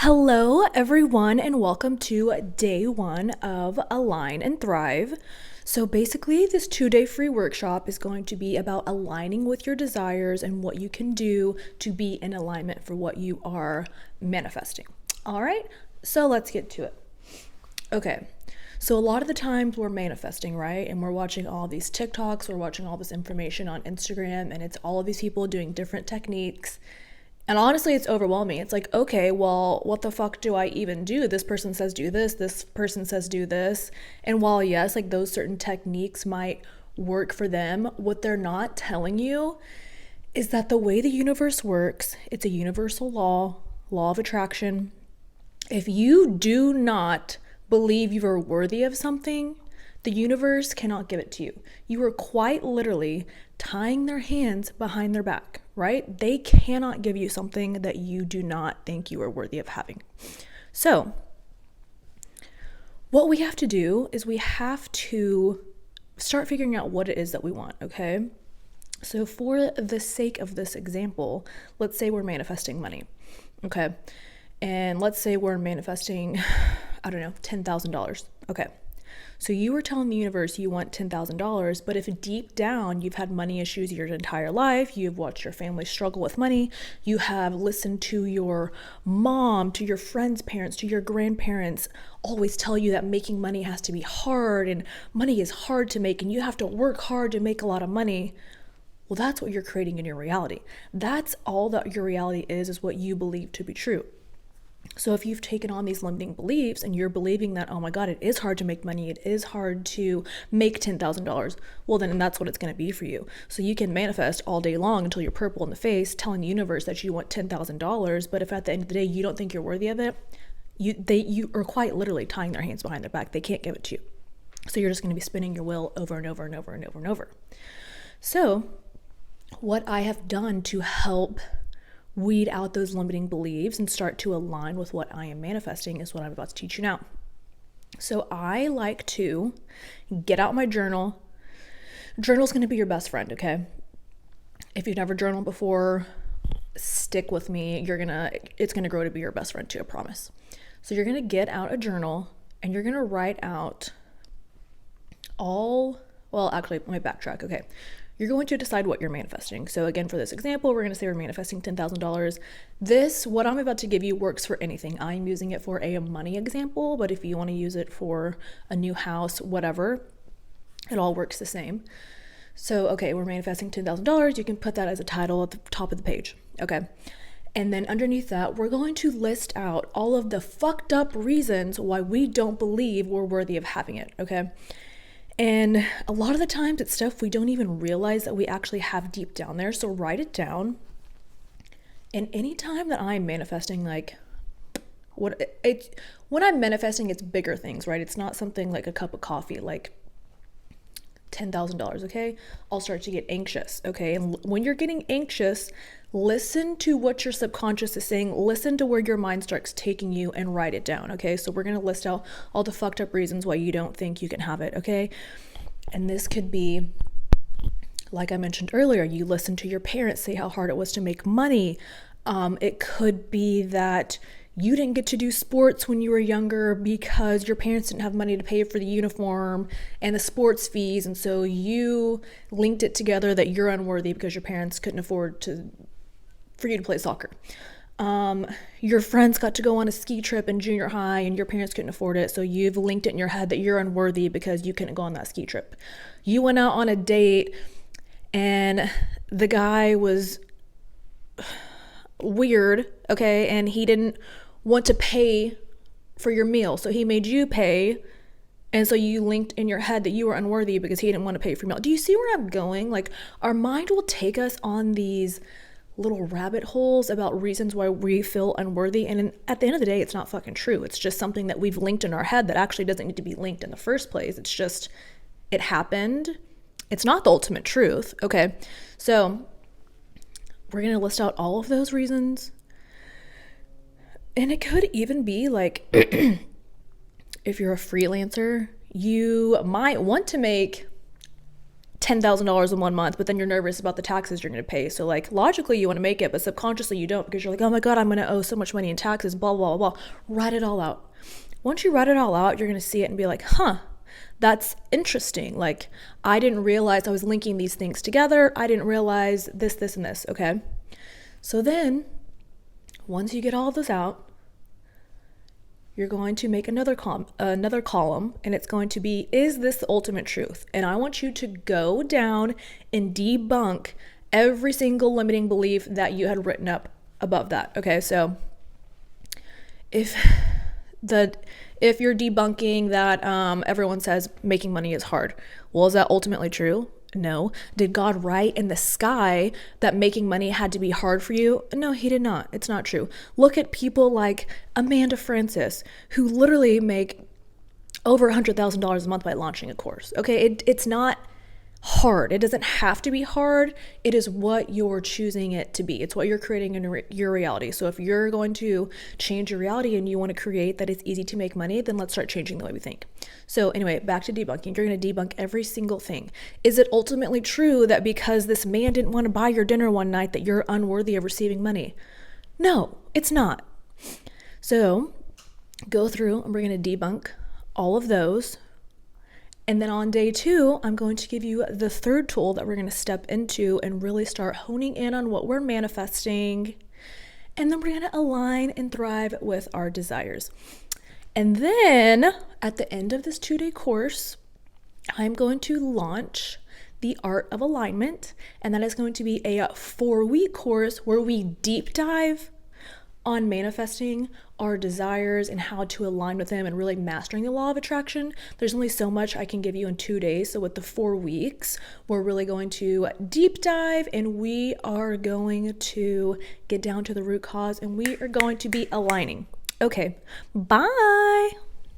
Hello, everyone, and welcome to day one of Align and Thrive. So, basically, this 2-day free workshop is going to be about aligning with your desires and what you can do to be in alignment for what you are manifesting. All right, so let's get to it. Okay, so a lot of the times we're manifesting, right? And we're watching all these TikToks, we're watching all this information on Instagram, and it's all of these people doing different techniques. And honestly, it's overwhelming. It's like, okay, well, what the fuck do I even do? This person says do this person says do this. And while, yes, like those certain techniques might work for them, what they're not telling you is that the way the universe works, it's a universal law of attraction. If you do not believe you are worthy of something, the universe cannot give it to you. You are quite literally tying their hands behind their back, right? They cannot give you something that you do not think you are worthy of having. So, what we have to do is we have to start figuring out what it is that we want, okay? So, for the sake of this example, let's say we're manifesting money, okay? And let's say we're manifesting, I don't know, $10,000, okay? So you were telling the universe you want $10,000, but if deep down you've had money issues your entire life, you've watched your family struggle with money, you have listened to your mom, to your friends' parents, to your grandparents always tell you that making money has to be hard and money is hard to make and you have to work hard to make a lot of money. Well, that's what you're creating in your reality. That's all that your reality is what you believe to be true. So if you've taken on these limiting beliefs and you're believing that, oh my God, it is hard to make money, it is hard to make $10,000, well then that's what it's going to be for you. So you can manifest all day long until you're purple in the face, telling the universe that you want $10,000, but if at the end of the day you don't think you're worthy of it, you are quite literally tying their hands behind their back. They can't give it to you. So you're just going to be spinning your wheel over and over and over and over and over. So what I have done to help weed out those limiting beliefs and start to align with what I am manifesting is what I'm about to teach you now. So I like to get out my journal. Journal's going to be your best friend, okay? If you've never journaled before, stick with me. It's going to grow to be your best friend too, I promise. So you're going to get out a journal and you're going to write out actually, let me backtrack, okay? You're going to decide what you're manifesting. So again, for this example, we're going to say we're manifesting $10,000. What I'm about to give you works for anything. I'm using it for a money example, but if you want to use it for a new house, whatever, it all works the same. So, okay, we're manifesting $10,000. You can put that as a title at the top of the page, okay? And then underneath that, we're going to list out all of the fucked up reasons why we don't believe we're worthy of having it, okay? And a lot of the times it's stuff we don't even realize that we actually have deep down there. So write it down. And anytime that I'm manifesting, when I'm manifesting, it's bigger things, right? It's not something like a cup of coffee, like $10,000, okay? I'll start to get anxious, okay? And when you're getting anxious, listen to what your subconscious is saying. Listen to where your mind starts taking you and write it down, okay? So we're going to list out all the fucked up reasons why you don't think you can have it, okay? And this could be, like I mentioned earlier, you listen to your parents say how hard it was to make money. It could be that you didn't get to do sports when you were younger because your parents didn't have money to pay for the uniform and the sports fees. And so you linked it together that you're unworthy because your parents couldn't afford for you to play soccer. Your friends got to go on a ski trip in junior high and your parents couldn't afford it. So you've linked it in your head that you're unworthy because you couldn't go on that ski trip. You went out on a date and the guy was weird, okay? And he didn't want to pay for your meal. So he made you pay. And so you linked in your head that you were unworthy because he didn't want to pay for your meal. Do you see where I'm going? Like, our mind will take us on these little rabbit holes about reasons why we feel unworthy. And at the end of the day, it's not fucking true. It's just something that we've linked in our head that actually doesn't need to be linked in the first place. It's just, it happened. It's not the ultimate truth. Okay. So we're going to list out all of those reasons. And it could even be like, if you're a freelancer, you might want to make $10,000 in 1 month, but then you're nervous about the taxes you're going to pay. So like logically you want to make it, but subconsciously you don't, because you're like, oh my God, I'm going to owe so much money in taxes, blah, blah, blah, blah. Write it all out. Once you write it all out, you're going to see it and be like, huh, that's interesting. Like, I didn't realize I was linking these things together. I didn't realize this, this, and this. Okay. So then once you get all of those out, you're going to make another column, and it's going to be, is this the ultimate truth? And I want you to go down and debunk every single limiting belief that you had written up above that. Okay. So if you're debunking that everyone says making money is hard, well, is that ultimately true? No. Did God write in the sky that making money had to be hard for you? No, he did not. It's not true. Look at people like Amanda Francis, who literally make over $100,000 a month by launching a course. Okay, it's not hard. It doesn't have to be hard. It is what you're choosing it to be. It's what you're creating in your reality. So if you're going to change your reality and you want to create that it's easy to make money, then let's start changing the way we think. So anyway, back to debunking. You're going to debunk every single thing. Is it ultimately true that because this man didn't want to buy your dinner one night that you're unworthy of receiving money? No, it's not. So go through and we're going to debunk all of those. And then on day 2, I'm going to give you the third tool that we're going to step into and really start honing in on what we're manifesting. And then we're going to align and thrive with our desires. And then at the end of this 2-day course, I'm going to launch the Art of Alignment. And that is going to be a 4-week course where we deep dive on manifesting our desires and how to align with them and really mastering the law of attraction. There's only so much I can give you in 2 days. So with the 4 weeks, we're really going to deep dive and we are going to get down to the root cause and we are going to be aligning. Okay, bye.